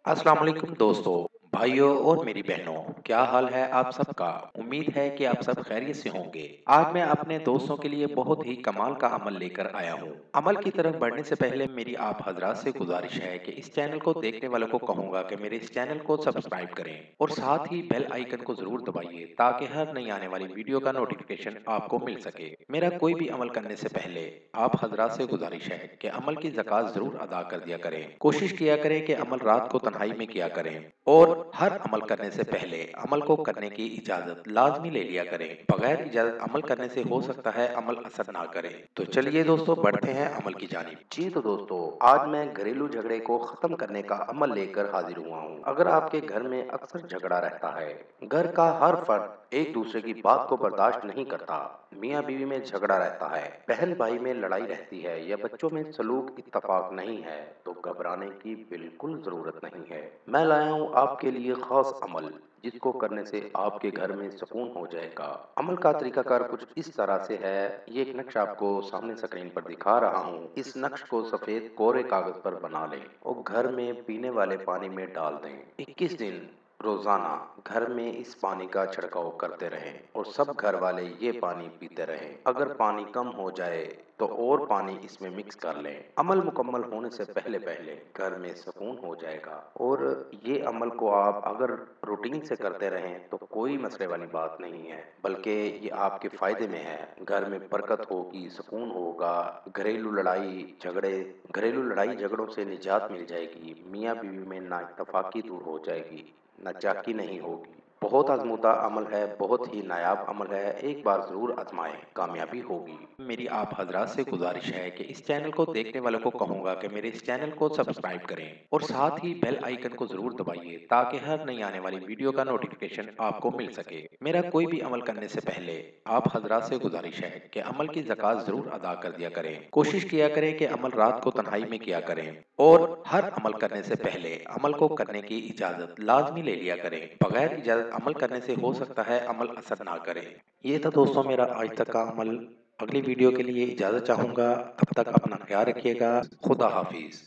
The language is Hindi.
अस्सलाम वालेकुम दोस्तों, भाइयों और मेरी बहनों, क्या हाल है आप सबका? उम्मीद है कि आप सब खैरियत से होंगे। आज मैं अपने दोस्तों के लिए बहुत ही कमाल का अमल लेकर आया हूँ। अमल की तरफ बढ़ने से पहले मेरी आप हजरात से गुजारिश है कि इस चैनल को देखने वालों को कहूँगा कि मेरे इस चैनल को सब्सक्राइब करें और साथ ही बेल आइकन को जरूर दबाइए ताकि हर नई आने वाली वीडियो का नोटिफिकेशन आपको मिल सके। मेरा कोई भी अमल करने से पहले आप हजरात से गुजारिश है कि अमल की ज़कात जरूर अदा कर दिया करें। कोशिश किया करें कि अमल रात को तन्हाई में किया करें और हर अमल करने से पहले अमल को करने की इजाजत लाजमी ले लिया करें। बगैर इजाजत अमल करने से हो सकता है अमल असर ना करे। तो चलिए दोस्तों, बढ़ते हैं अमल की जानिब। जी तो दोस्तों, आज मैं घरेलू झगड़े को खत्म करने का अमल लेकर हाजिर हुआ हूँ। अगर आपके घर में अक्सर झगड़ा रहता है, घर का हर फर्द एक दूसरे की बात को बर्दाश्त नहीं करता, मियाँ बीवी में झगड़ा रहता है, बहन भाई में लड़ाई रहती है या बच्चों में सलूक इत्तफाक नहीं है, तो घबराने की बिल्कुल जरूरत नहीं है। मैं लाया हूँ आपके लिए खास अमल, जिसको करने से आपके घर में सुकून हो जाएगा। अमल का तरीकाकार कुछ इस तरह से है। ये एक नक्शा आपको सामने स्क्रीन पर दिखा रहा हूँ। इस नक्श को सफेद कोरे कागज पर बना लें और घर में पीने वाले पानी में डाल दें। 21 दिन रोजाना घर में इस पानी का छिड़काव करते रहें और सब घर वाले ये पानी पीते रहें। अगर पानी कम हो जाए तो और पानी इसमें मिक्स कर लें। अमल मुकम्मल होने से पहले पहले घर में सुकून हो जाएगा। और ये अमल को आप अगर रूटीन से करते रहें तो कोई मसले वाली बात नहीं है, बल्कि ये आपके फायदे में है। घर में बरकत होगी, सुकून होगा, घरेलू लड़ाई झगड़ों से निजात मिल जाएगी, मियाँ बीवी में ना इत्तफाकी दूर हो जाएगी, नाचाकी नहीं होगी। बहुत आजमूदा अमल है, बहुत ही नायाब अमल है। एक बार जरूर आजमाएं, कामयाबी होगी। मेरी आप हजरात से गुजारिश है कि इस चैनल को देखने वालों को कहूँगा कि मेरे इस चैनल को सब्सक्राइब करें और साथ ही बेल आइकन को जरूर दबाइए ताकि हर नई आने वाली वीडियो का नोटिफिकेशन आपको मिल सके। मेरा कोई भी अमल करने से पहले आप हजरात से गुजारिश है कि अमल की ज़कात जरूर अदा कर दिया करें। कोशिश किया करें कि अमल रात को तन्हाई में किया करें और हर अमल करने से पहले अमल को करने की इजाज़त लाजमी ले लिया करें। बगैर इजाज़त अमल करने से हो सकता है अमल असर ना करे। ये था दोस्तों मेरा आज तक का अमल। अगली वीडियो के लिए इजाज़त चाहूँगा। तब तक अपना ख्याल रखिएगा। खुदा हाफिज़।